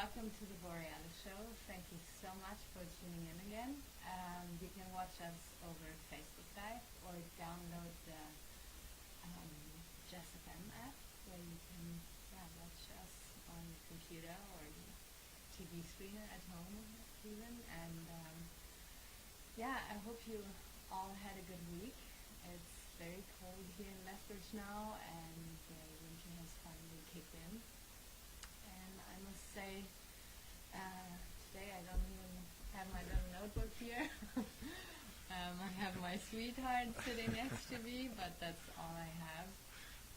welcome to the Borealis Show. Thank you so much for tuning in again. You can watch us over Facebook Live or download the Jazz FM app where you can watch us on your computer or your TV screener at home even. And I hope you all had a good week. It's very cold here in Lethbridge now, and the winter has finally kicked in. And I must say, today I don't even have my little notebook here. I have my sweetheart sitting next to me, but that's all I have.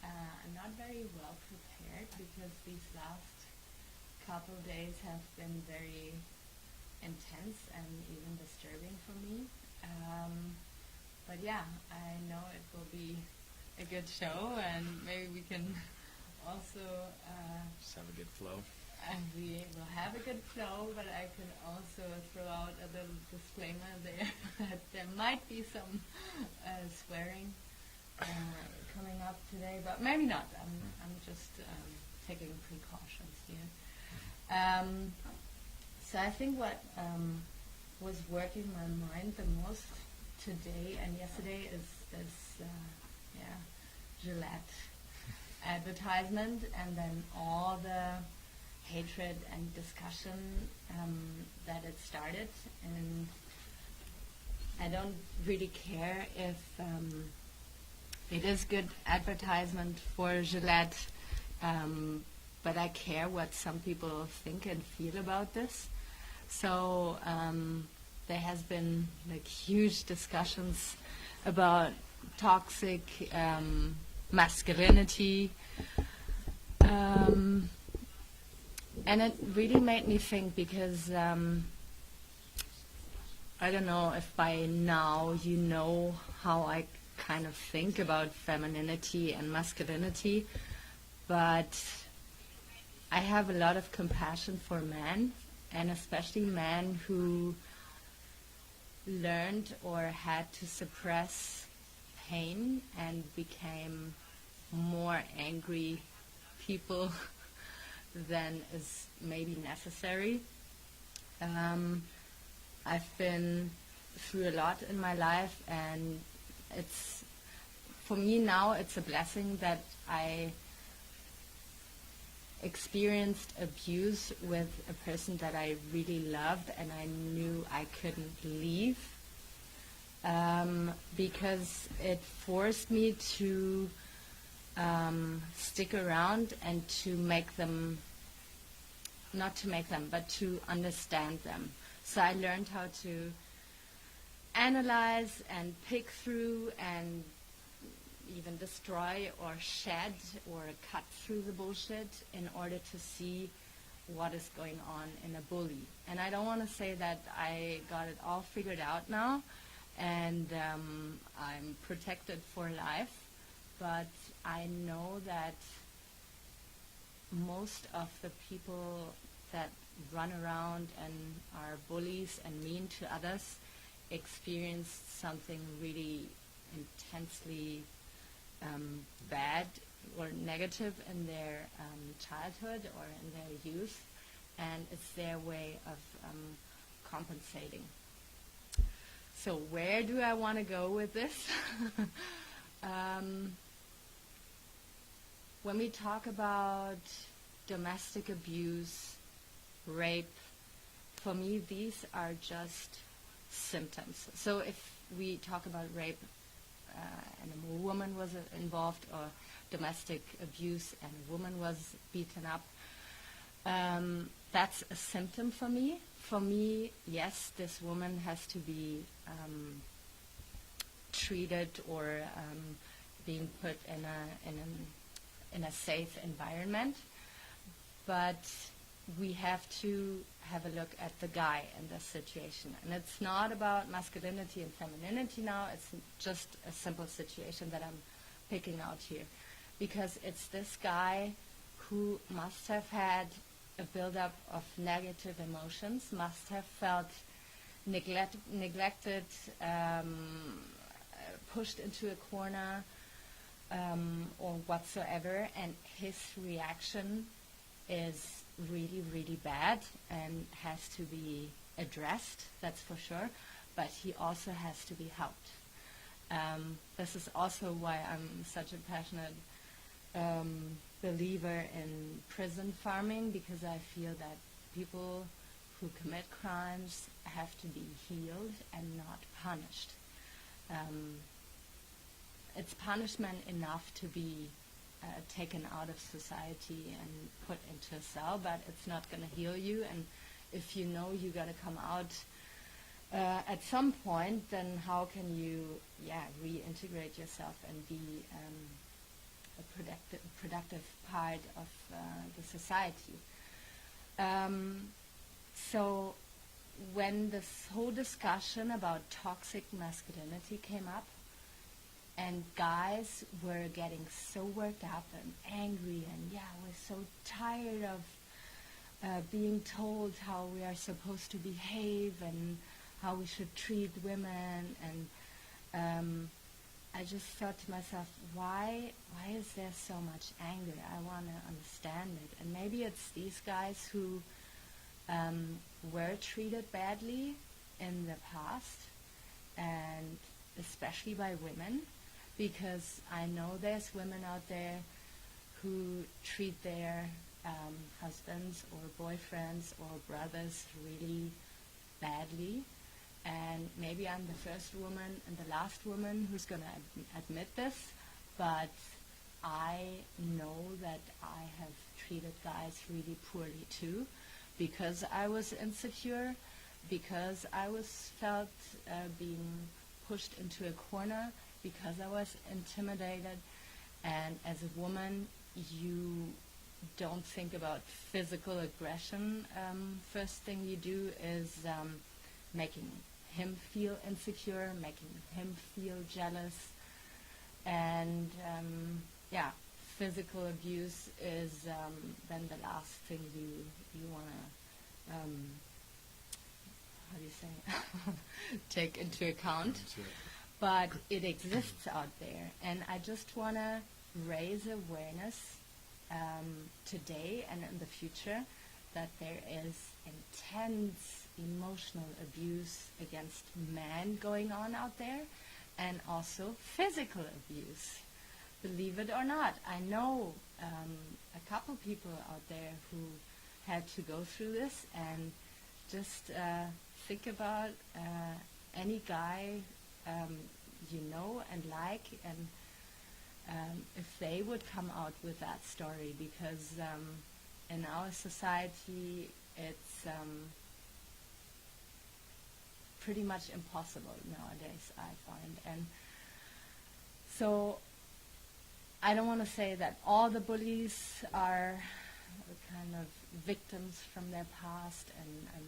I'm not very well prepared because these last couple days have been very intense and even disturbing for me. But I know it will be a good show, and maybe we can also just have a good flow. We will have a good flow, but I can also throw out a little disclaimer there that there might be some swearing coming up today, but maybe not. I'm just taking precautions here. So I think what was working my mind the most today and yesterday is this Gillette advertisement, and then all the hatred and discussion that it started. And I don't really care if it is good advertisement for Gillette, but I care what some people think and feel about this. So there has been huge discussions about toxic masculinity, and it really made me think because I don't know if by now you know how I kind of think about femininity and masculinity, but I have a lot of compassion for men, and especially men who learned or had to suppress pain and became more angry people than is maybe necessary. I've been through a lot in my life, and it's, for me now, it's a blessing that I experienced abuse with a person that I really loved and I knew I couldn't leave, because it forced me to stick around and to make them, not to make them, but to understand them. So I learned how to analyze and pick through and even destroy or shed or cut through the bullshit in order to see what is going on in a bully. And I don't want to say that I got it all figured out now and I'm protected for life, but I know that most of the people that run around and are bullies and mean to others experienced something really intensely bad or negative in their childhood or in their youth, and it's their way of compensating. So where do I want to go with this? When we talk about domestic abuse, rape, for me these are just symptoms. So if we talk about rape and a woman was involved, or domestic abuse and a woman was beaten up, that's a symptom for me. For me, yes, this woman has to be treated or being put in a safe environment, but we have to have a look at the guy in this situation. And it's not about masculinity and femininity now, it's just a simple situation that I'm picking out here. Because it's this guy who must have had a buildup of negative emotions, must have felt neglected, pushed into a corner, or whatsoever, and his reaction is really, really bad and has to be addressed, that's for sure, but he also has to be helped. This is also why I'm such a passionate believer in prison farming, because I feel that people who commit crimes have to be healed and not punished. It's punishment enough to be taken out of society and put into a cell, but it's not going to heal you. And if you know you got to come out at some point, then how can you, reintegrate yourself and be a productive part of the society? So when this whole discussion about toxic masculinity came up, and guys were getting so worked up and angry, and we're so tired of being told how we are supposed to behave and how we should treat women, and I just thought to myself, why is there so much anger? I want to understand it. And maybe it's these guys who were treated badly in the past, and especially by women, because I know there's women out there who treat their husbands or boyfriends or brothers really badly. And maybe I'm the first woman and the last woman who's going to admit this, but I know that I have treated guys really poorly too, because I was insecure, because I was felt being pushed into a corner, because I was intimidated. And as a woman, you don't think about physical aggression. First thing you do is making him feel insecure, making him feel jealous. And physical abuse is then the last thing you want to, how do you say, take into account. But it exists out there, and I just want to raise awareness today and in the future that there is intense emotional abuse against men going on out there, and also physical abuse. Believe it or not, I know a couple people out there who had to go through this, and just think about any guy you know and like, and if they would come out with that story, because in our society it's pretty much impossible nowadays, I find. And so I don't want to say that all the bullies are kind of victims from their past and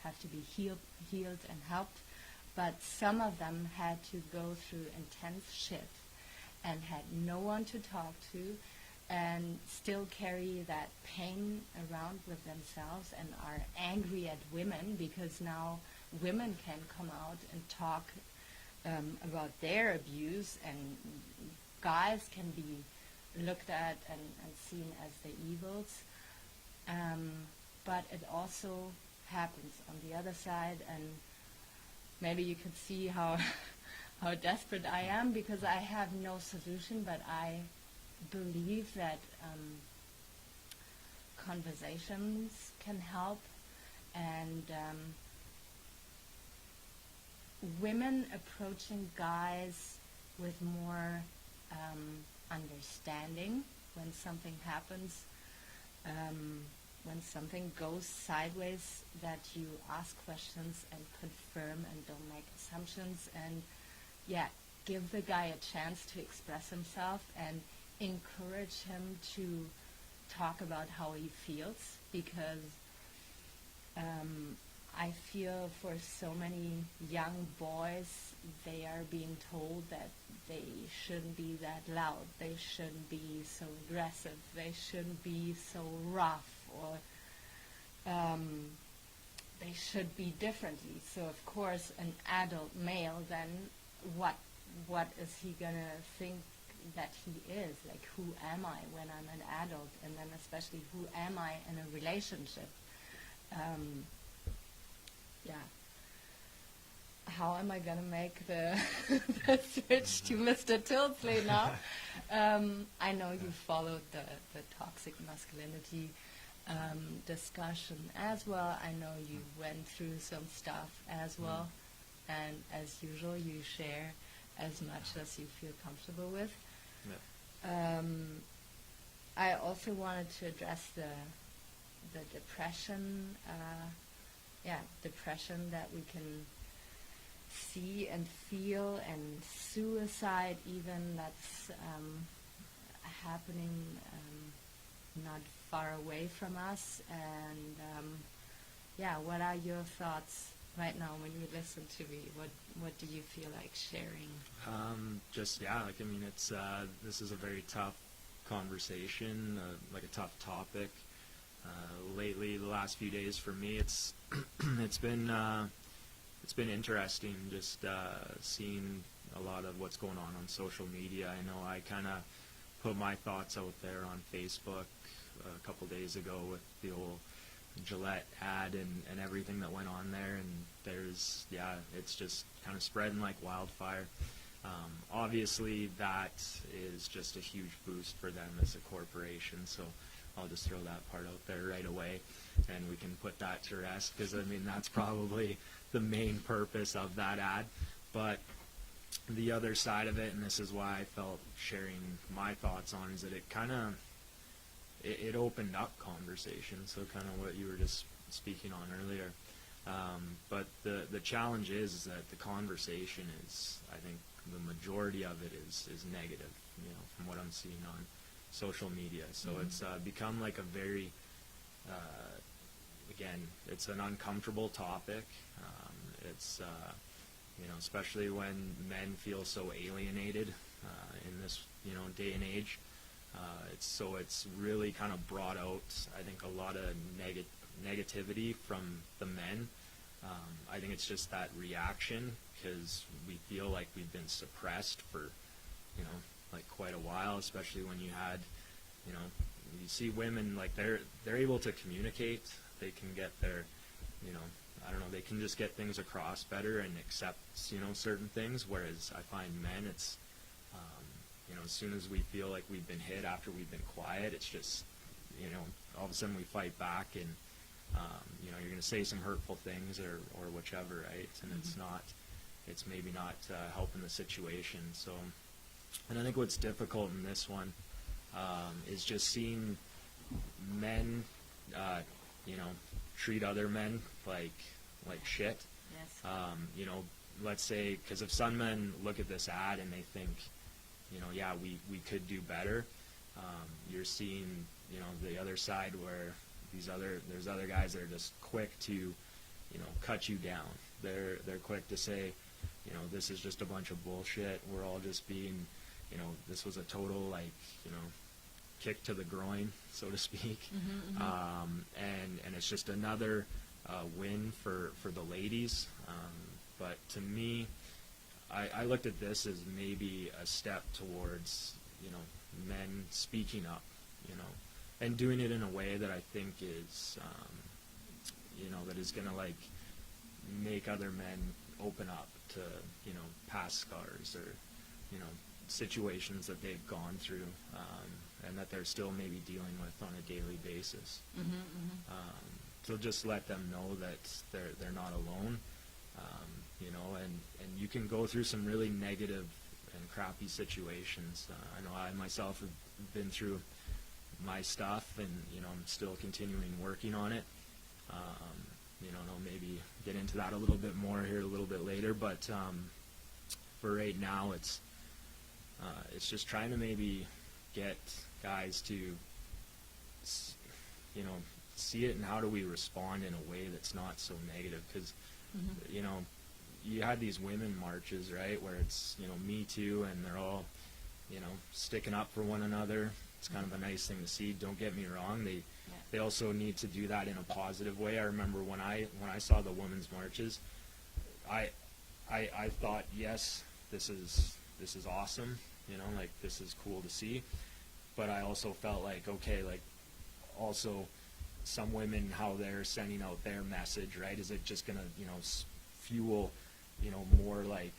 have to be healed and helped, but some of them had to go through intense shit and had no one to talk to, and still carry that pain around with themselves, and are angry at women because now women can come out and talk about their abuse, and guys can be looked at and seen as the evils. But it also happens on the other side, and maybe you could see how desperate I am, because I have no solution, but I believe that conversations can help, and women approaching guys with more understanding when something happens, when something goes sideways, that you ask questions and confirm and don't make assumptions, and give the guy a chance to express himself and encourage him to talk about how he feels, because I feel for so many young boys, they are being told that they shouldn't be that loud, they shouldn't be so aggressive, they shouldn't be so rough, or they should be differently. So of course an adult male, then what is he gonna think that he is. Like, who am I when I'm an adult, and then especially who am I in a relationship? Yeah. How am I gonna make the, the switch to Mr. Tilsley now? I know you followed the toxic masculinity discussion as well. I know you went through some stuff as well, and as usual, you share as much as you feel comfortable with. Yeah. I also wanted to address the depression. Depression that we can see and feel, and suicide even that's happening not far away from us. And what are your thoughts right now when you listen to me? What do you feel like sharing? It's this is a very tough conversation, like a tough topic. Lately, the last few days for me, it's been interesting just seeing a lot of what's going on social media. I know I kind of put my thoughts out there on Facebook a couple days ago with the old Gillette ad and everything that went on there, and it's just kind of spreading like wildfire. Obviously, that is just a huge boost for them as a corporation, so I'll just throw that part out there right away, and we can put that to rest, because, I mean, that's probably the main purpose of that ad. But the other side of it, and this is why I felt sharing my thoughts on, is that it kind of, it opened up conversation, so kind of what you were just speaking on earlier. But the challenge is that the conversation is, I think, the majority of it is negative, from what I'm seeing on social media. So it's become like a very, again, it's an uncomfortable topic. It's, especially when men feel so alienated in this, day and age. It's really kind of brought out, I think, a lot of negativity from the men. I think it's just that reaction, because we feel like we've been suppressed for, like quite a while, especially when you had, you see women, like they're able to communicate. They can get their, they can just get things across better and accept, certain things. Whereas I find men, it's, as soon as we feel like we've been hit after we've been quiet, it's just, all of a sudden we fight back, and, you're going to say some hurtful things or whichever, right? And it's maybe not helping the situation. So, and I think what's difficult in this one is just seeing men, treat other men like shit. Yes. Let's say, because if some men look at this ad and they think, we could do better, you're seeing, the other side where there's other guys that are just quick to, cut you down. They're quick to say, this is just a bunch of bullshit. We're all just being, this was a total, kick to the groin, so to speak. And it's just another win for the ladies. But to me, I looked at this as maybe a step towards, men speaking up, and doing it in a way that I think is, that is going to, make other men open up to, past scars or, situations that they've gone through, and that they're still maybe dealing with on a daily basis. So just let them know that they're not alone, and you can go through some really negative and crappy situations. I know I myself have been through my stuff, and I'm still continuing working on it. I'll maybe get into that a little bit more here a little bit later, but for right now, it's just trying to maybe get guys to see it, and how do we respond in a way that's not so negative, because you had these women marches, right, where it's Me Too, and they're all sticking up for one another. It's kind of a nice thing to see. Don't get me wrong, they also need to do that in a positive way. I remember when I saw the women's marches, I thought, yes, this is awesome, like this is cool to see. But I also felt like, okay, like also some women, how they're sending out their message, right? Is it just going to, fuel, more like,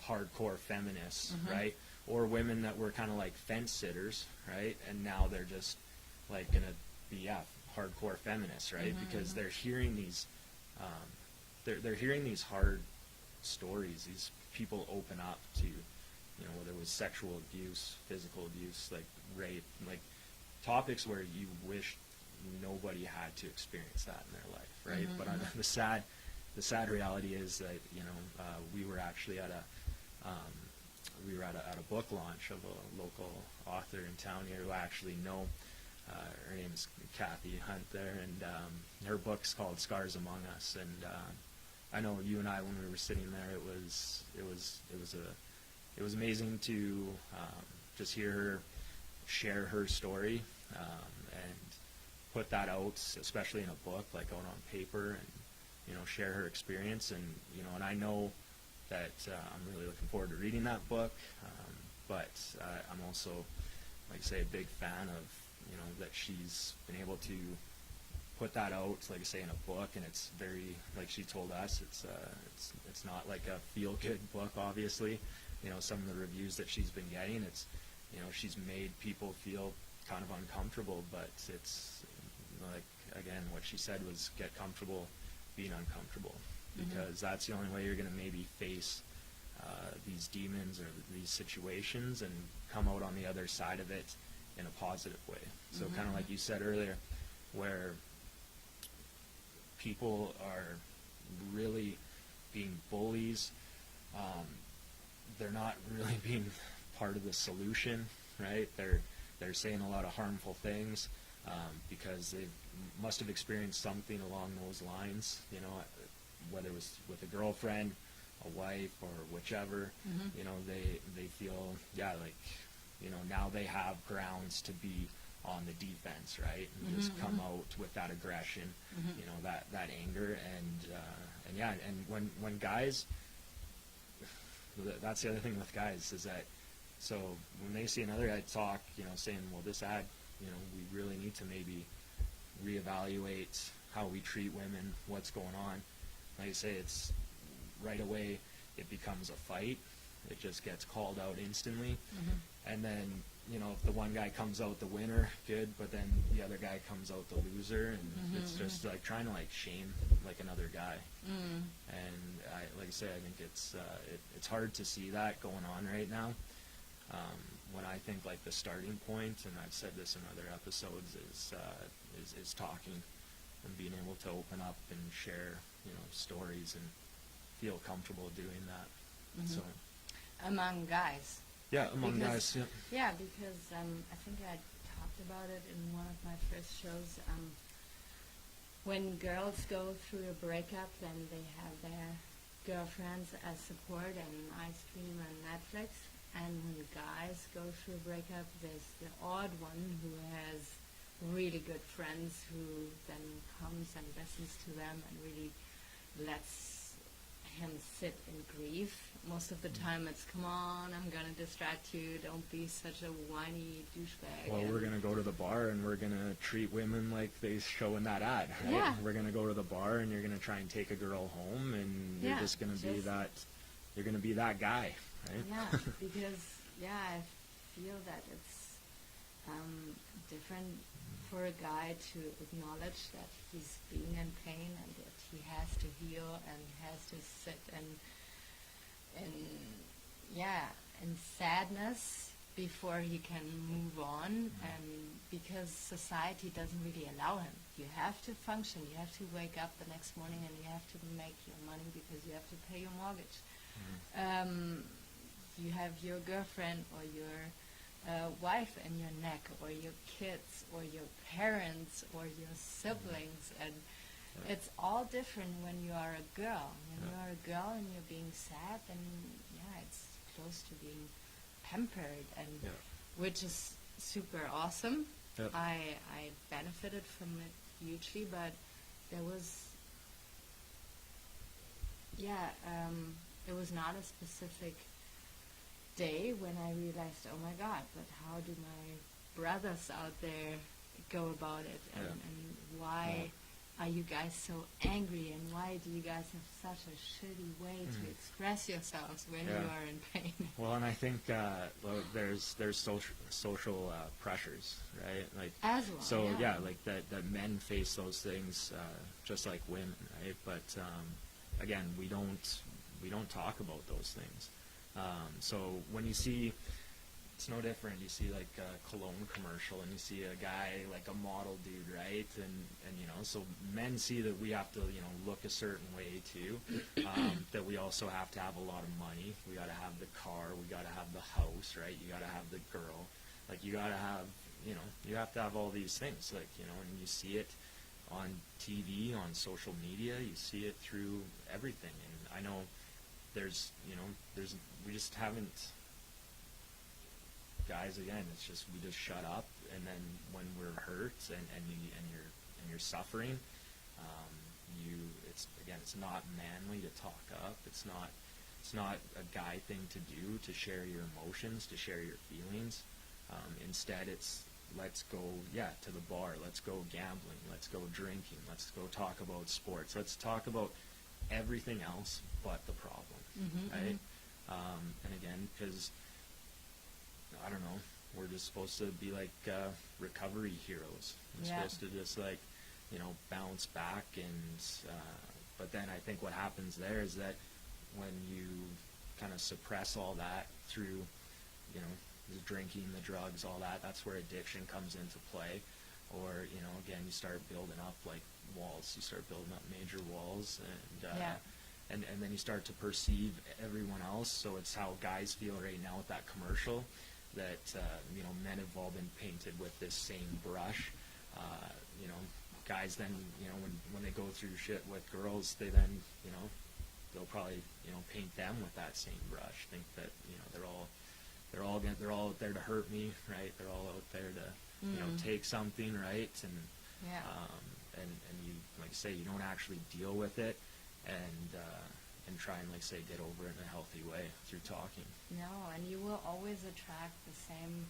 hardcore feminists, right? Or women that were kind of like fence sitters, right? And now they're just like going to be, hardcore feminists, right? Because they're hearing these, they're hearing these hard stories. These people open up to, whether it was sexual abuse, physical abuse, like rape, like topics where you wish nobody had to experience that in their life, right? But the sad reality is that we were actually at a book launch of a local author in town here who I actually know. Her name is Kathy Hunt there, and her book's called Scars Among Us. And I know you and I, when we were sitting there, it was amazing to just hear her share her story and put that out, especially in a book, like out on paper, and share her experience. And and I know that I'm really looking forward to reading that book. But I'm also, like I say, a big fan of that she's been able to put that out, like I say, in a book, and it's very, like she told us, it's not like a feel-good book, obviously. Some of the reviews that she's been getting, it's she's made people feel kind of uncomfortable, but it's like, again, what she said was get comfortable being uncomfortable, because that's the only way you're going to maybe face these demons or these situations and come out on the other side of it in a positive way. So kind of like you said earlier, where people are really being bullies, they're not really being part of the solution, right? They're saying a lot of harmful things because they must have experienced something along those lines, whether it was with a girlfriend, a wife, or whichever. They feel, now they have grounds to be on the defense, right? And just come out with that aggression, that anger, and when guys, that's the other thing with guys, is that, so when they see another guy talk, saying, well, this ad, we really need to maybe reevaluate how we treat women, what's going on. Like I say, it's right away, it becomes a fight. It just gets called out instantly. And then, if the one guy comes out the winner, good, but then the other guy comes out the loser, and it's just like trying to like shame like another guy. And like I say, I think it's hard to see that going on right now. When I think like the starting point, and I've said this in other episodes, is talking and being able to open up and share, stories and feel comfortable doing that. So among guys. Yeah, among guys. Yeah. Yeah, because I think I talked about it in one of my first shows. When girls go through a breakup, then they have their girlfriends as support and ice cream and Netflix. And when guys go through a breakup, there's the odd one who has really good friends who then comes and listens to them and really lets him sit in grief. Most of the time it's, come on, I'm going to distract you, don't be such a whiny douchebag. Well, we're going to go to the bar and we're going to treat women like they show in that ad, right? Yeah. We're going to go to the bar and you're going to try and take a girl home, and you're just going to be that, you're going to be that guy, right? Yeah, because, I feel that it's different for a guy to acknowledge that he's being in pain and that he has to heal and has to sit in sadness before he can move on, and because society doesn't really allow him. You have to function, you have to wake up the next morning and you have to make your money because you have to pay your mortgage. You have your girlfriend or your wife in your neck, or your kids, or your parents, or your siblings, and it's all different when you are a girl. When you are a girl and you're being sad, then it's close to being pampered, and which is super awesome. I benefited from it hugely, but there was it was not a specific day when I realized, oh my God, but how do my brothers out there go about it, and why are you guys so angry, and why do you guys have such a shitty way to express yourselves when you are in pain? Well, and I think there's social pressures, right? Like as well. So like that men face those things just like women, right? But again, we don't talk about those things. So when you see, it's no different. You see like a cologne commercial, and you see a guy like a model dude, right? And you know, so men see that we have to, you know, look a certain way too. That we also have to have a lot of money. We got to have the car. We got to have the house, right? You got to have the girl. Like you got to have, you know, you have to have all these things. Like, you know, and you see it on TV, on social media. You see it through everything. And I know we just haven't. Guys, again, it's just we just shut up, and then when we're hurt and you're suffering, it's not manly to talk up. It's not a guy thing to do, to share your emotions, to share your feelings. Instead, it's let's go to the bar, let's go gambling, let's go drinking, let's go talk about sports, let's talk about everything else but the problem, right? And again, because I don't know, we're just supposed to be like recovery heroes. We're supposed to just like, you know, bounce back. And but then I think what happens there is that when you kind of suppress all that through, you know, the drinking, the drugs, all that, that's where addiction comes into play. Or, you know, again, you start building up like walls. You start building up major walls, and then you start to perceive everyone else. So it's how guys feel right now with that commercial, that you know, men have all been painted with this same brush. You know, guys then, you know, when they go through shit with girls, they then, you know, they'll probably, you know, paint them with that same brush. Think that, you know, they're all out there to hurt me, right? They're all out there to, you know, take something, right? And and you, like say, you don't actually deal with it, and try and, like say, get over it in a healthy way through talking. No, and you will always attract the same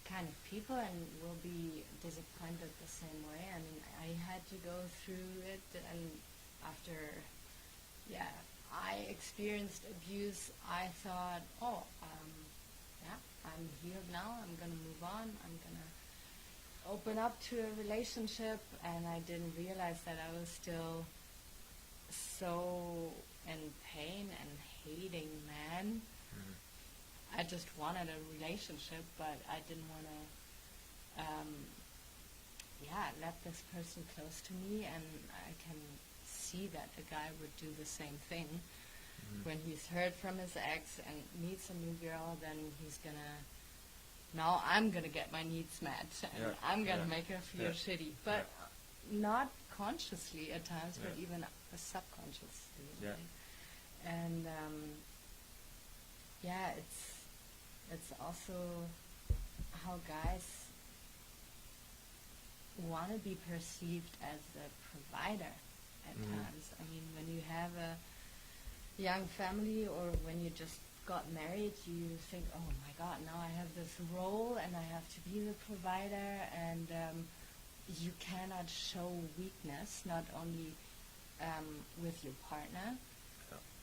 kind of people and will be disappointed the same way. I mean, I had to go through it, and after, I experienced abuse, I thought, I'm healed now, I'm going to move on, I'm going to open up to a relationship, and I didn't realize that I was still so in pain and hating men. I just wanted a relationship, but I didn't want to let this person close to me, and I can see that a guy would do the same thing. When he's heard from his ex and meets a new girl, then he's gonna, now I'm gonna get my needs met, and I'm gonna make her feel shitty, but not consciously at times, but even subconsciously. And it's also how guys want to be perceived as a provider at times. I mean, when you have a young family, or when you just got married, you think, oh my God, now I have this role and I have to be the provider, and you cannot show weakness, not only with your partner.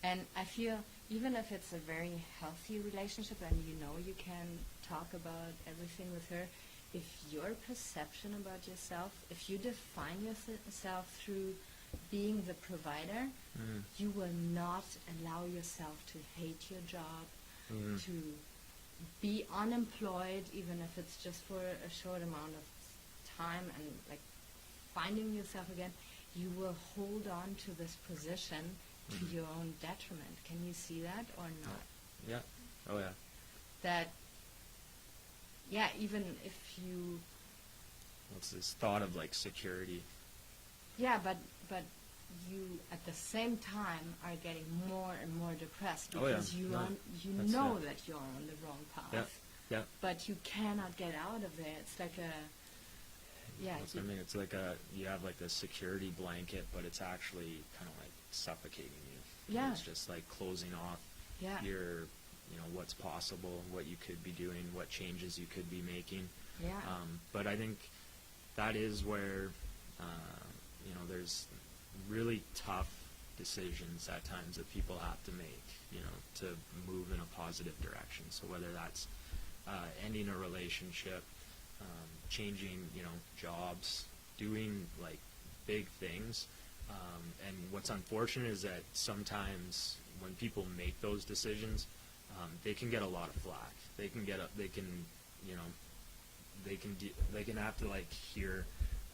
And I feel, even if it's a very healthy relationship and you know you can talk about everything with her, if your perception about yourself, if you define yourself through being the provider, you will not allow yourself to hate your job, to be unemployed, even if it's just for a short amount of time, and like finding yourself again. You will hold on to this position to your own detriment. Can you see that or not? Yeah. Oh yeah. That, even if you... What's this thought of like security? Yeah, but you at the same time are getting more and more depressed because you know that you're on the wrong path. Yeah. But you cannot get out of there. It's like a... I mean, it's like you have like a security blanket, but it's actually kind of like suffocating you. Yeah. It's just like closing off what's possible, what you could be doing, what changes you could be making. Yeah. But I think that is where, there's really tough decisions at times that people have to make, to move in a positive direction. So whether that's ending a relationship, changing, jobs, doing like big things. And what's unfortunate is that sometimes when people make those decisions, they can get a lot of flack. They can have to like hear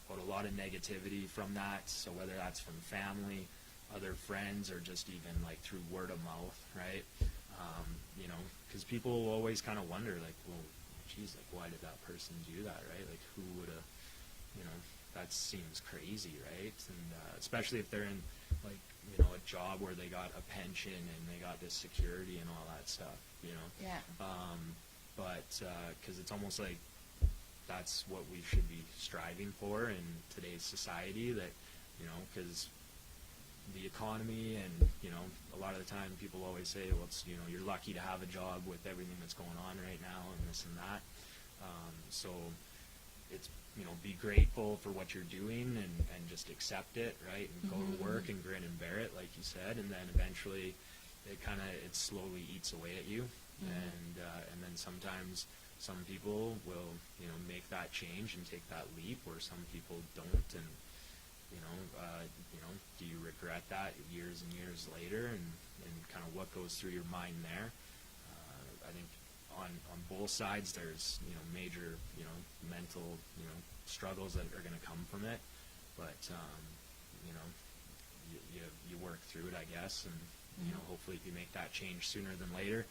about a lot of negativity from that. So whether that's from family, other friends, or just even like through word of mouth, right? Because people will always kind of wonder, like, well, geez, like, why did that person do that, right? Like, who would have, that seems crazy, right? And especially if they're in, like, a job where they got a pension and they got this security and all that stuff, Yeah. But because it's almost like that's what we should be striving for in today's society, that, because the economy and, a lot of the time people always say, well, it's, you're lucky to have a job with everything that's going on right now and this and that. So it's, be grateful for what you're doing and just accept it, right? And go to work and grin and bear it, like you said, and then eventually it slowly eats away at you. And then sometimes some people will, make that change and take that leap, where some people don't. And, do you regret that years and years later, and kind of what goes through your mind there? I think on both sides there's, major, mental, struggles that are going to come from it, but, you work through it, I guess, and, hopefully if you make that change sooner than later,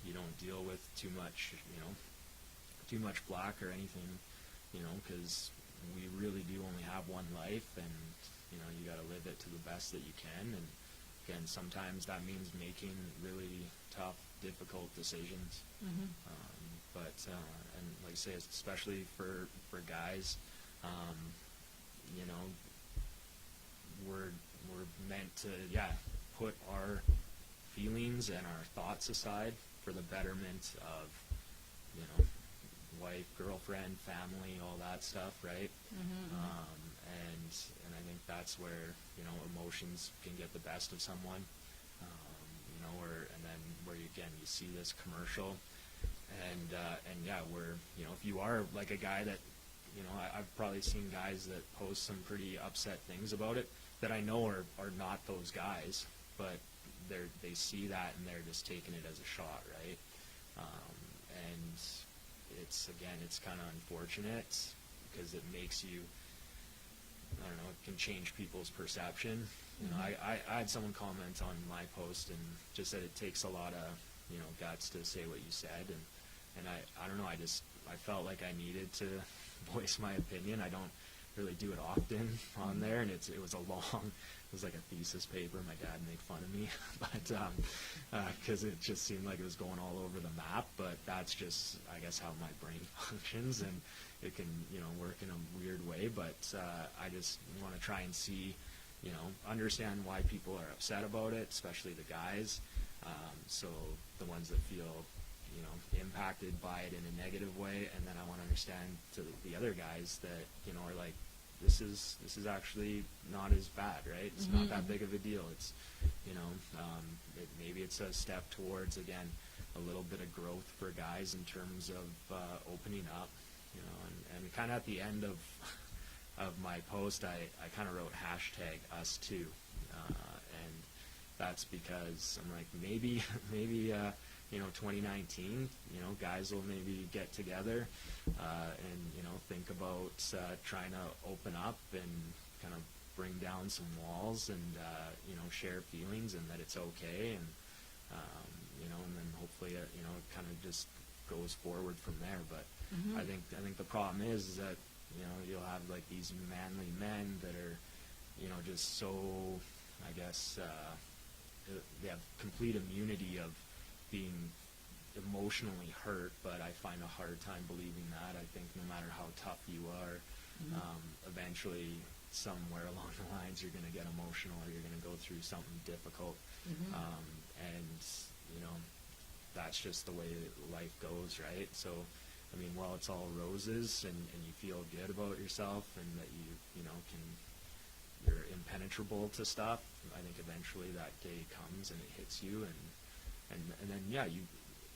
you don't deal with too much black or anything, because we really do only have one life, and, you got to live it to the best that you can. And again, sometimes that means making really tough, difficult decisions. But and like I say, especially for guys, we're meant to put our feelings and our thoughts aside for the betterment of wife, girlfriend, family, all that stuff, right? And I think that's where emotions can get the best of someone, and then where you see this commercial, and where if you are like a guy that I've probably seen guys that post some pretty upset things about it that I know are not those guys, but they see that and they're just taking it as a shot, right? And it's kind of unfortunate because it makes you, I don't know, it can change people's perception. I had someone comment on my post and just said it takes a lot of guts to say what you said, and I don't know, I felt like I needed to voice my opinion. I don't really do it often on there, and it was like a thesis paper. My dad made fun of me, but because it just seemed like it was going all over the map. But that's just, I guess, how my brain functions, and it can work in a weird way. But I just want to try and see, understand why people are upset about it, especially the guys. So the ones that feel impacted by it in a negative way, and then I want to understand to the other guys that are like, this is actually not as bad, right? It's not that big of a deal. It's maybe it's a step towards, again, a little bit of growth for guys in terms of opening up, and kind of at the end of my post, I kind of wrote #us too, and that's because I'm like, maybe 2019, guys will maybe get together and think about trying to open up and kind of bring down some walls and share feelings, and that it's okay, and and then hopefully it kind of just goes forward from there. But I think the problem is that you'll have like these manly men that are just so, I guess, they have complete immunity of being emotionally hurt, but I find a hard time believing that. I think no matter how tough you are, eventually somewhere along the lines you're going to get emotional, or you're going to go through something difficult. And that's just the way life goes, right? So, I mean, while it's all roses and you feel good about yourself and that you know, you're impenetrable to stuff, I think eventually that day comes and it hits you, and then, yeah, you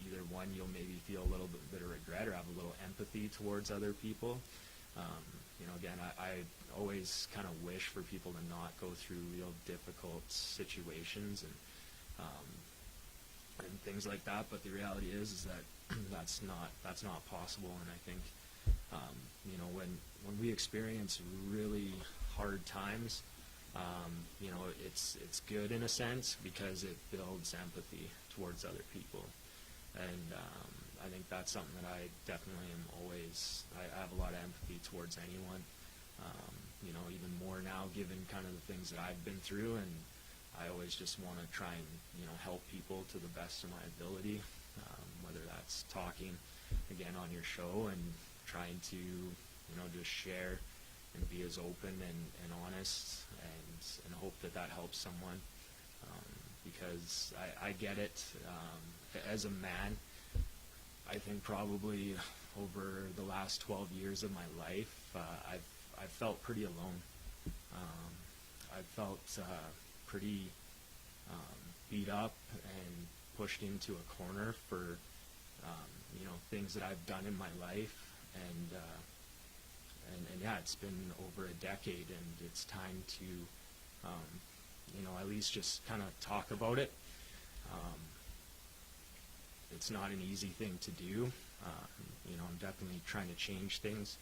either one, you'll maybe feel a little bit of regret or have a little empathy towards other people. You know, again, I always kind of wish for people to not go through real difficult situations and things like that. But the reality is that that's not possible. And I think, you know, when we experience really hard times, you know, it's good in a sense because it builds empathy towards other people. And I think that's something that I definitely am always, I have a lot of empathy towards anyone, you know, even more now given kind of the things that I've been through, and I always just want to try and, you know, help people to the best of my ability, whether that's talking, again, on your show and trying to, you know, just share and be as open and honest and hope that that helps someone, because I get it. As a man, I think probably over the last 12 years of my life, I've felt pretty alone. I've felt pretty beat up and pushed into a corner for you know, things that I've done in my life, and yeah, it's been over a decade, and it's time to you know, at least just kind of talk about it. It's not an easy thing to do. You know, I'm definitely trying to change things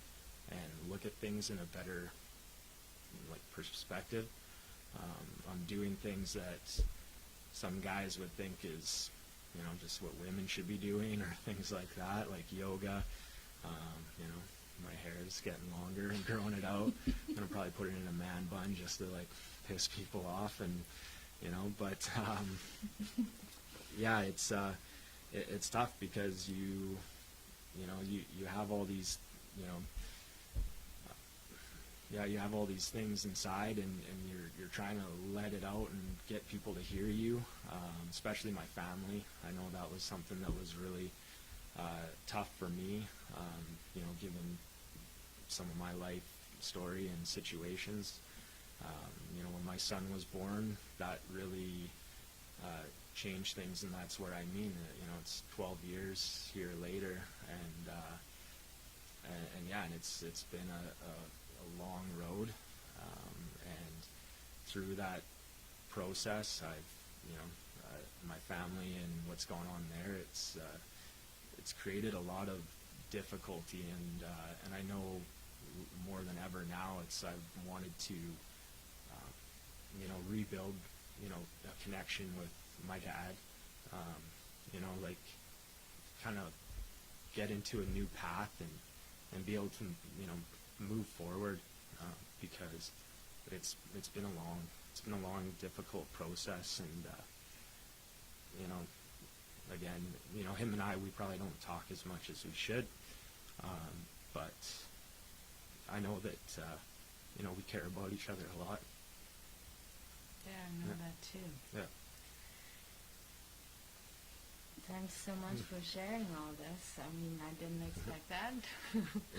and look at things in a better, like, perspective. I'm doing things that some guys would think is, you know, just what women should be doing, or things like that, like yoga. You know, my hair is getting longer and growing it out. I'm gonna probably put it in a man bun just to, like, piss people off, and you know, but yeah, it's tough because you know, you have all these, you know, yeah, you have all these things inside, and you're trying to let it out and get people to hear you, especially my family. I know that was something that was really tough for me, you know, given some of my life story and situations. You know, when my son was born, that really changed things, and that's where I mean, you know, it's 12 years here later, and yeah, and it's been a long road, and through that process, I've, you know, my family and what's going on there, it's created a lot of difficulty, and I know more than ever now, I've wanted to, you know, rebuild, you know, a connection with my dad, you know, like, kind of get into a new path and be able to, you know, move forward, because it's been a long, difficult process, and you know, again, you know, him and I, we probably don't talk as much as we should, but I know that you know, we care about each other a lot. Yeah, I know that too. Yeah. Thanks so much for sharing all this. I mean, I didn't expect that.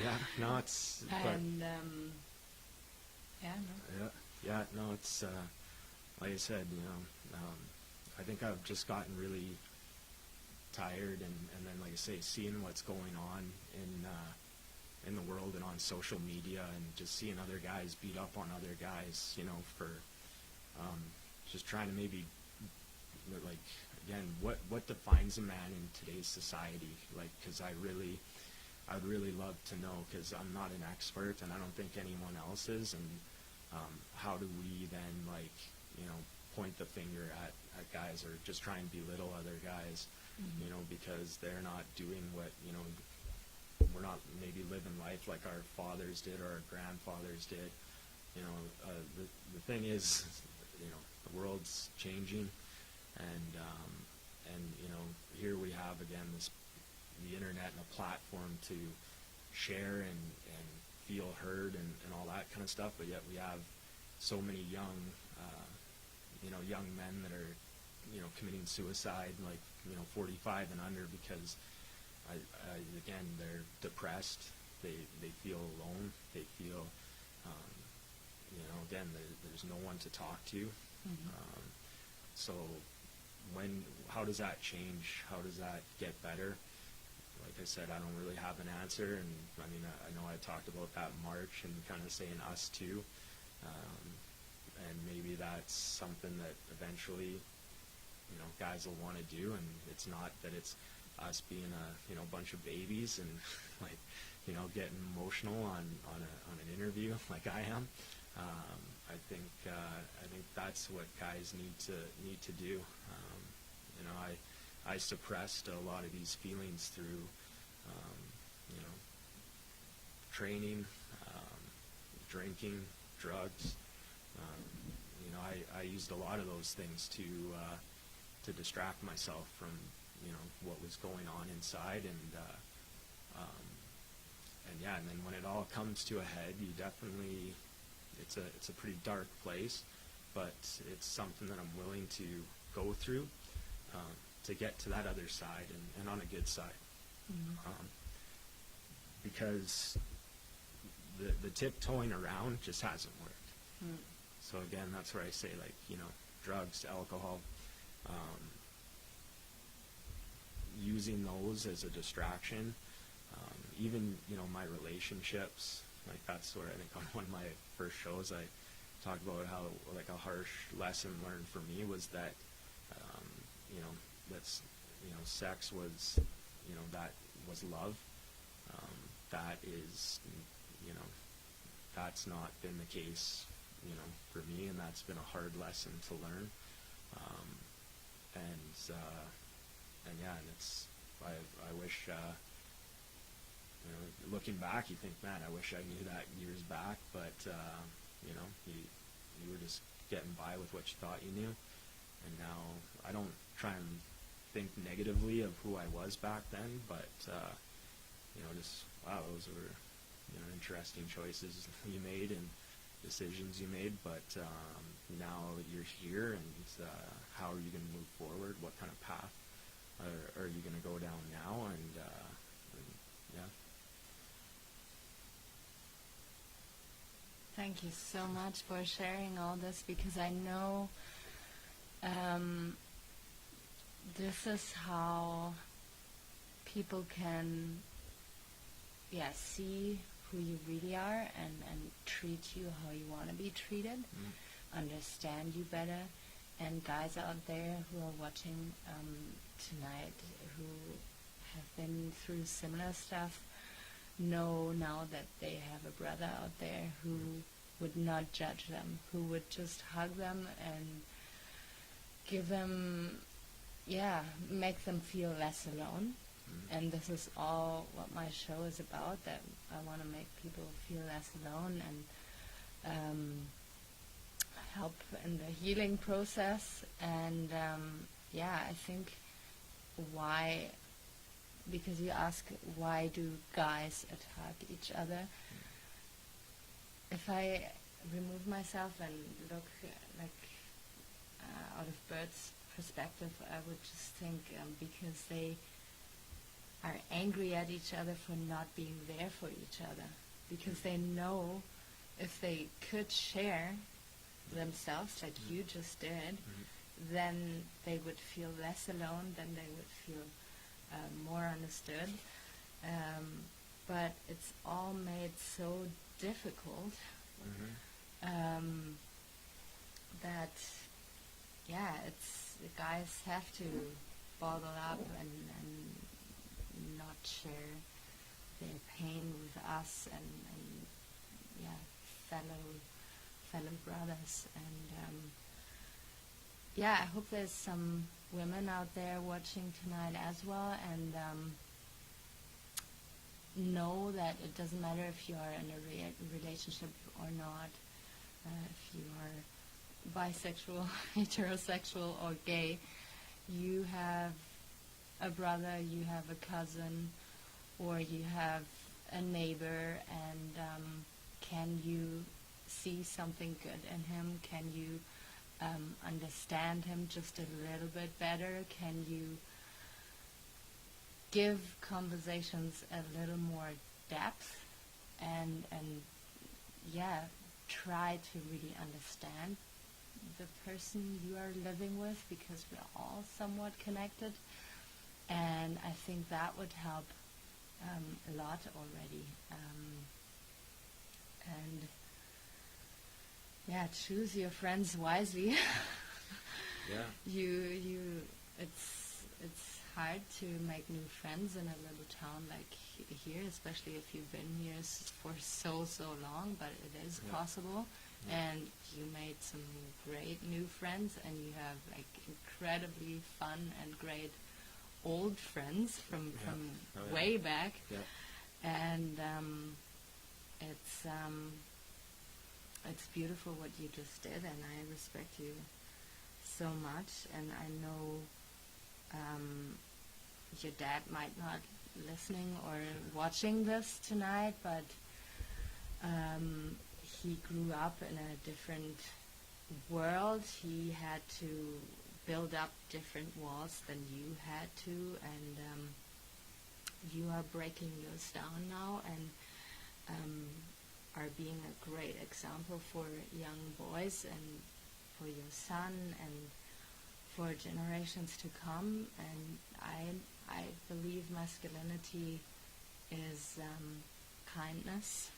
Yeah, no, it's... And, yeah, no. Yeah, no, it's, like I said, you know, I think I've just gotten really tired, and then, like I say, seeing what's going on in the world and on social media, and just seeing other guys beat up on other guys, you know, for just trying to maybe, like, again, what defines a man in today's society? Like, because I'd really love to know, because I'm not an expert, and I don't think anyone else is, and how do we then, like, you know, point the finger at guys, or just try and belittle other guys, Mm-hmm. you know, because they're not doing what, you know, we're not maybe living life like our fathers did or our grandfathers did. You know, the thing is, you know, the world's changing, and you know, here we have, again, the internet and a platform to share and feel heard and all that kind of stuff, but yet we have so many young, you know, young men that are committing suicide, 45 and under, because again, they're depressed. They feel alone. They feel, again, there's no one to talk to. So how does that change? How does that get better? Like I said, I don't really have an answer, and I mean, I know I talked about that in March and kind of saying us too, and maybe that's something that eventually, guys will want to do, and it's not that it's us being a bunch of babies and getting emotional on an interview like I am. I think that's what guys need to do. I suppressed a lot of these feelings through training, drinking, drugs. I used a lot of those things to distract myself from what was going on inside, and then when it all comes to a head, you definitely, it's a pretty dark place, but it's something that I'm willing to go through to get to that other side, and on a good side. Because the tiptoeing around just hasn't worked. So again, that's where I say, drugs, alcohol, using those as a distraction, even my relationships, that's where I think on one of my first shows I talked about how a harsh lesson learned for me was that that's sex was that was love. That is that's not been the case for me, and that's been a hard lesson to learn. And it's I wish looking back, you think, man, I wish I knew that years back, but you were just getting by with what you thought you knew. And now I don't try and think negatively of who I was back then, but just wow, those were interesting choices you made and decisions you made. But now you're here, and how are you going to move forward? What kind of path are you going to go down now? And yeah. Thank you so much for sharing all this, because I know this is how people can see who you really are, and treat you how you want to be treated, understand you better. And guys out there who are watching tonight who have been through similar stuff know now that they have a brother out there who would not judge them, who would just hug them and give them, make them feel less alone. And this is all what my show is about, that I want to make people feel less alone and help in the healing process. And I think because you ask, why do guys attack each other? If I remove myself and look out of Bert's perspective, I would just think because they are angry at each other for not being there for each other, because they know if they could share themselves like you just did, then they would feel less alone, then they would feel more understood. But it's all made so difficult that it's the guys have to bottle up and not share their pain with us and fellow brothers. And I hope there's some women out there watching tonight as well, and know that it doesn't matter if you are in a relationship or not, if you are bisexual, heterosexual, or gay. You have a brother, you have a cousin, or you have a neighbor, and can you see something good in him? Can you understand him just a little bit better? Can you give conversations a little more depth and yeah, try to really understand the person you are living with, because we're all somewhat connected, and I think that would help a lot already. And yeah, choose your friends wisely. Yeah. It's hard to make new friends in a little town like here, especially if you've been here for so long, but it is possible. Yeah. And you made some great new friends, and you have like incredibly fun and great old friends from way back. Yeah. And it's beautiful what you just did, and I respect you so much. And I know your dad might not listening or watching this tonight, but he grew up in a different world. He had to build up different walls than you had to, and you are breaking yours down now, and are being a great example for young boys and for your son and for generations to come. And I believe masculinity is kindness,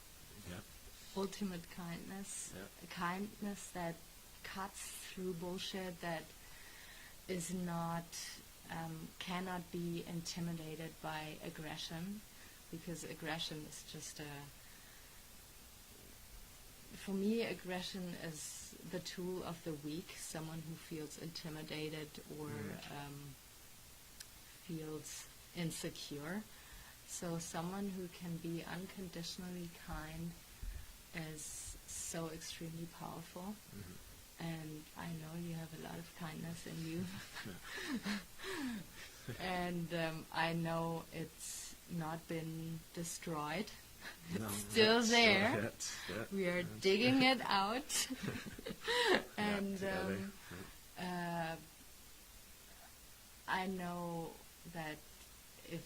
ultimate kindness, a kindness that cuts through bullshit, that is not, cannot be intimidated by aggression, because aggression is just for me, aggression is the tool of the weak, someone who feels intimidated or feels insecure. So someone who can be unconditionally kind is so extremely powerful. Mm-hmm. And I know you have a lot of kindness in you. And I know it's not been destroyed. It's still there. We are digging it out. And I know that if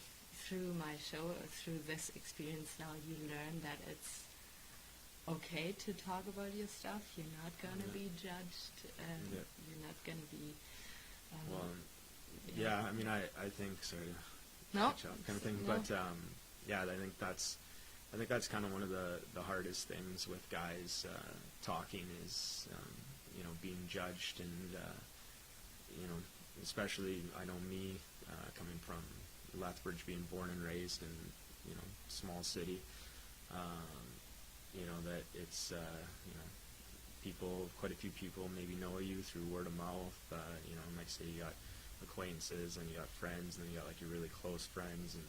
through my show, or through this experience now, you learn that it's okay to talk about your stuff. You're not going to be judged. You're not going to be... I mean, I think, sorry to catch up kind of thing, but I think that's kind of one of the hardest things with guys talking is, being judged, and, especially, I know me, coming from Lethbridge, being born and raised in, small city, that it's, people, quite a few people maybe know you through word of mouth. Like say you got acquaintances, and you got friends, and then you got like your really close friends, and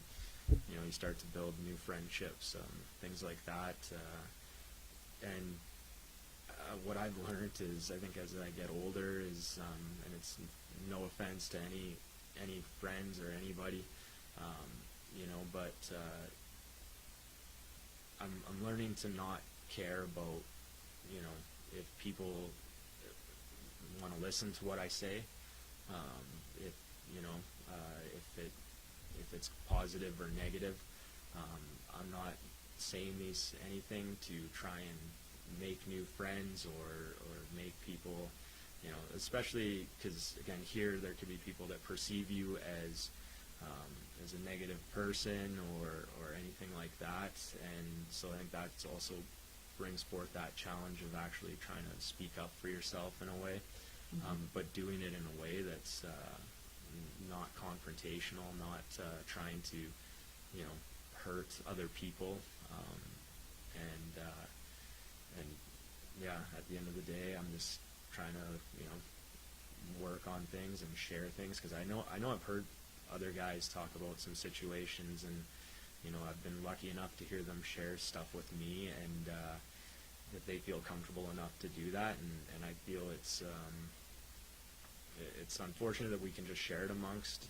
you start to build new friendships, things like that. And what I've learned is, I think as I get older, is, and it's no offense to any friends or anybody, but I'm learning to not care about, if people want to listen to what I say, if it's positive or negative. I'm not saying anything to try and make new friends or make people, especially because, again, here there could be people that perceive you as a negative person or anything like that. And so I think that also brings forth that challenge of actually trying to speak up for yourself in a way, but doing it in a way that's not confrontational, not trying to, hurt other people, at the end of the day, I'm just trying to, work on things and share things, because I know I've heard other guys talk about some situations, and, I've been lucky enough to hear them share stuff with me, and that they feel comfortable enough to do that, and I feel it's unfortunate that we can just share it amongst,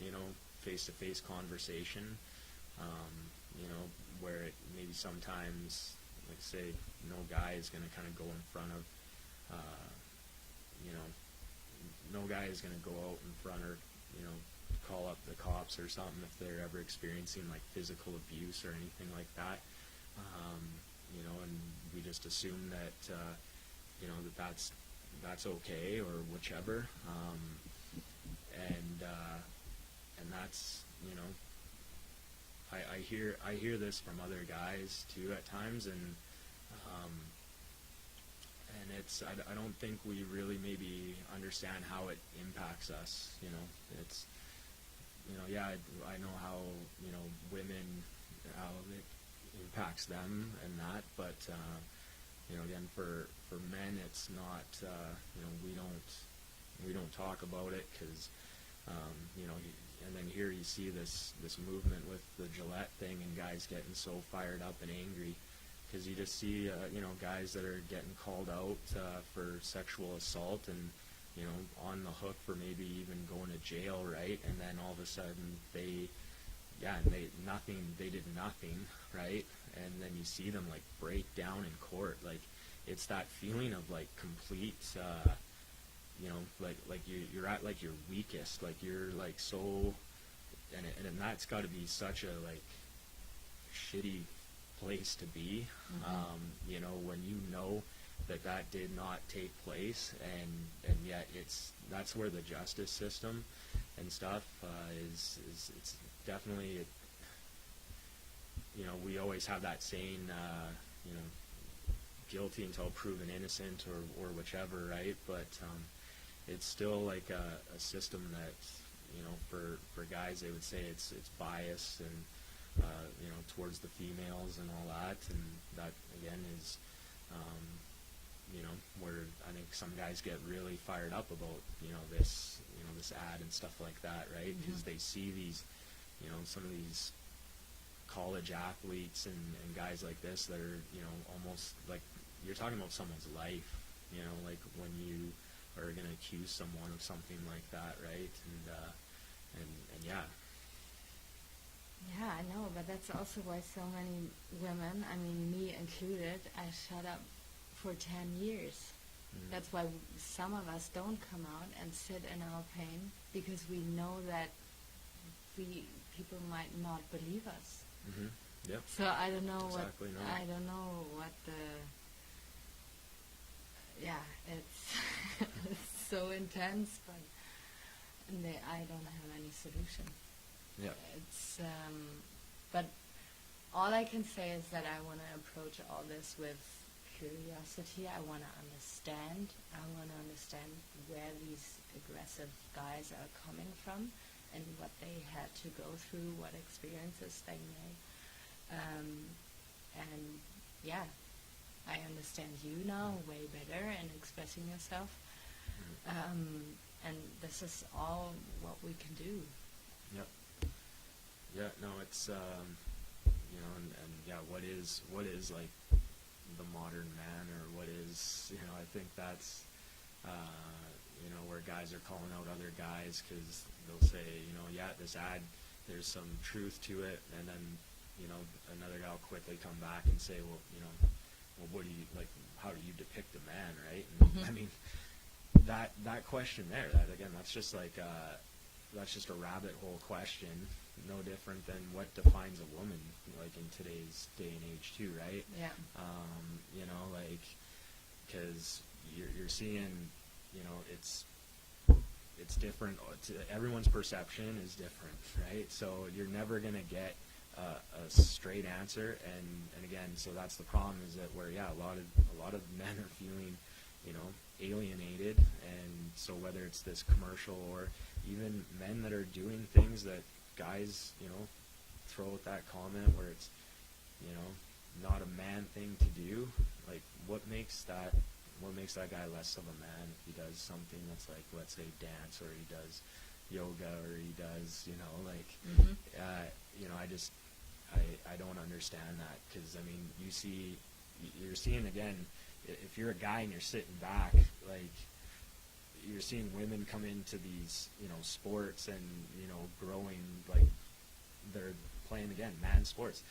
face-to-face conversation, where it maybe sometimes, like say, no guy is going to kind of go in front of, no guy is going to go out in front or, call up the cops or something if they're ever experiencing like physical abuse or anything like that. And we just assume that, that's okay or whichever. And that's, I hear this from other guys too at times, and it's, I don't think we really maybe understand how it impacts us. It's, I know how, women, how it impacts them and that, but again, for men, it's not, we don't talk about it because, and then here you see this movement with the Gillette thing and guys getting so fired up and angry because you just see, guys that are getting called out for sexual assault and, on the hook for maybe even going to jail, right? And then all of a sudden they did nothing, right? And then you see them like break down in court. Like it's that feeling of like complete, like you're at like your weakest, like you're like so, and that's got to be such a like shitty place to be, when you know that did not take place, and yet that's where the justice system and stuff is it's definitely, we always have that saying, guilty until proven innocent or whichever, right? But it's still like a system that, for guys, they would say it's biased and, towards the females and all that, and that, again, is, where I think some guys get really fired up about, this ad and stuff like that, right? Because they see these, some of these college athletes and guys like this that are, almost like, you're talking about someone's life, like when you are going to accuse someone of something like that, right? And yeah. Yeah, I know, but that's also why so many women, I mean, me included, I shut up for 10 years. That's why some of us don't come out and sit in our pain, because we know that people might not believe us. Yep. So I don't know exactly I don't know what it's it's so intense, but I don't have any solution. Yeah. It's but all I can say is that I want to approach all this with curiosity. I want to understand. I want to understand where these aggressive guys are coming from and what they had to go through, what experiences they made. And yeah, I understand you now way better and expressing yourself. And this is all what we can do. Yep. Yeah, no, it's, and yeah, what is like the modern man, or what is, I think that's, where guys are calling out other guys because they'll say, yeah, this ad, there's some truth to it, and then, another guy will quickly come back and say, well, what do you, like, how do you depict a man, right? And, I mean, that question there, that's just like, that's just a rabbit hole question, no different than what defines a woman, like in today's day and age too, right? Yeah. Like, because you're seeing, it's different. Everyone's perception is different, right? So you're never gonna get a straight answer, and again, so that's the problem, is that where a lot of men are feeling, alienated, and so whether it's this commercial or even men that are doing things that guys, throw out that comment where it's, not a man thing to do, like what makes that guy less of a man if he does something that's like, let's say, dance, or he does yoga, or he does, I don't understand that, because I mean, you're seeing, again, if you're a guy and you're sitting back, like, you're seeing women come into these, sports and, growing, like, they're playing, again, man sports.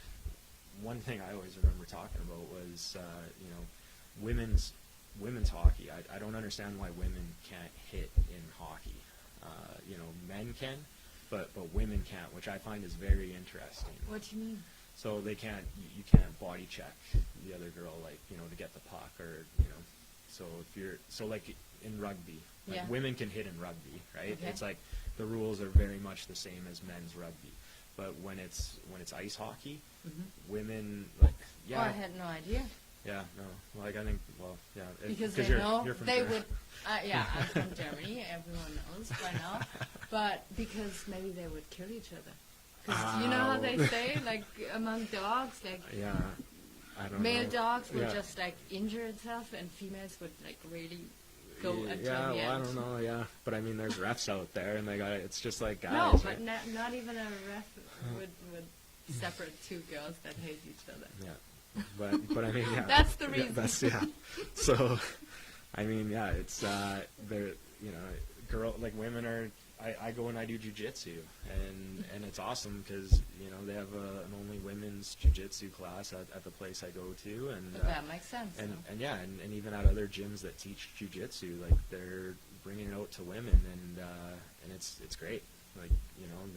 One thing I always remember talking about was, women's women's hockey. I don't understand why women can't hit in hockey. Men can, but women can't, which I find is very interesting. What do you mean? So they can't, you can't body check the other girl, like, to get the puck, or, so if you're, so like in rugby, like Yeah. women can hit in rugby, right? Okay. It's like the rules are very much the same as men's rugby. But when it's ice hockey, women, like, yeah. Oh, I had no idea. Yeah, no, like I think, well, yeah. Because they you're, know you're from they Germany. would, yeah, I'm from Germany, everyone knows by now, but because maybe they would kill each other. Because you know how they say, like, among dogs, like, Yeah, I don't male know. dogs would Yeah. just, like, injure itself, and females would, like, really go until Yeah, the well, end. I don't know, yeah. But I mean, there's refs out there, and they got it's just like guys, No, right? but not even a ref would separate two girls that hate each other. Yeah, but I mean, yeah. That's the Yeah, reason. So, I mean, yeah, it's they're women are. I go and I do jujitsu, and it's awesome because they have an only women's jujitsu class at the place I go to, and But that makes sense. and so. and yeah, and even at other gyms that teach jujitsu, like they're bringing it out to women, and it's great. Like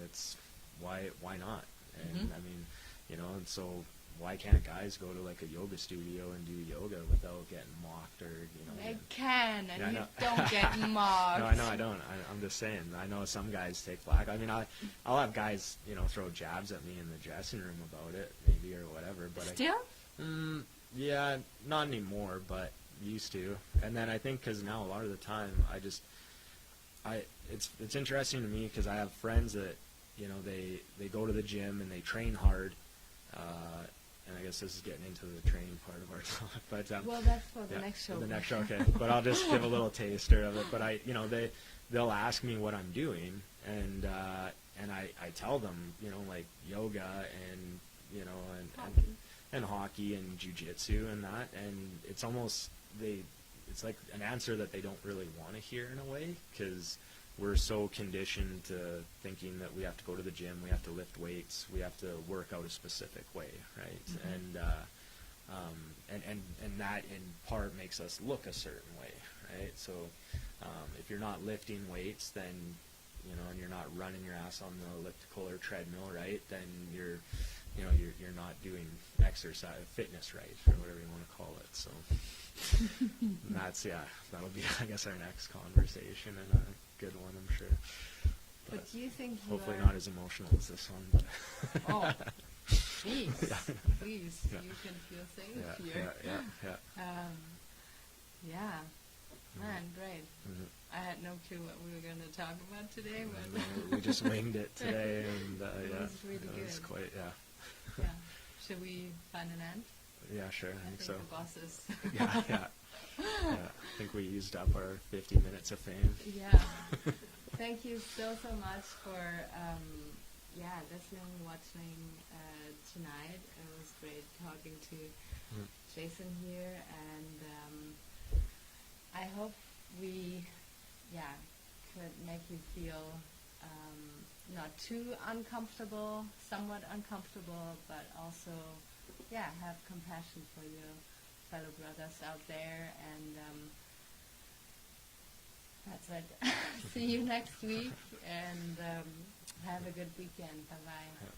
that's why not? And I mean, and so why can't guys go to like a yoga studio and do yoga without getting mocked or They can, and Yeah, I you know. don't get mocked. No, I know I don't. I'm just saying. I know some guys take flack. I mean, I'll have guys, throw jabs at me in the dressing room about it, maybe or whatever. But Still? yeah, not anymore, but used to. And then I think because now a lot of the time, it's interesting to me because I have friends that they go to the gym and they train hard. And I guess this is getting into the training part of our talk, but Well, that's for the yeah, next show. the next show, okay. But I'll just give a little taster of it. But they'll ask me what I'm doing, and I tell them, like yoga and and hockey and jujitsu and that, and it's almost it's like an answer that they don't really want to hear in a way because we're so conditioned to thinking that we have to go to the gym, we have to lift weights, we have to work out a specific way, right? And that in part makes us look a certain way, right? So if you're not lifting weights, then and you're not running your ass on the elliptical or treadmill, right? Then you're not doing exercise, fitness right, or whatever you want to call it. So that'll be I guess our next conversation and a good one, I'm sure. But do you think you hopefully are... not as emotional as this one. But Oh, please, please, Yeah. you can feel safe here. Yeah. Yeah, man, great. Mhm. I had no clue what we were going to talk about today, And but we just winged it today, and It yeah, was really it was good. quite, yeah. Should we find an end? yeah, sure, I think so. the boss is... Yeah. I think we used up our 50 minutes of fame. Yeah. Thank you so much for listening, watching tonight. It was great talking to Jason here, and I hope we could make you feel not too uncomfortable, somewhat uncomfortable, but also have compassion for your fellow brothers out there, and that's it. See you next week, and have a good weekend. Bye-bye. Yeah.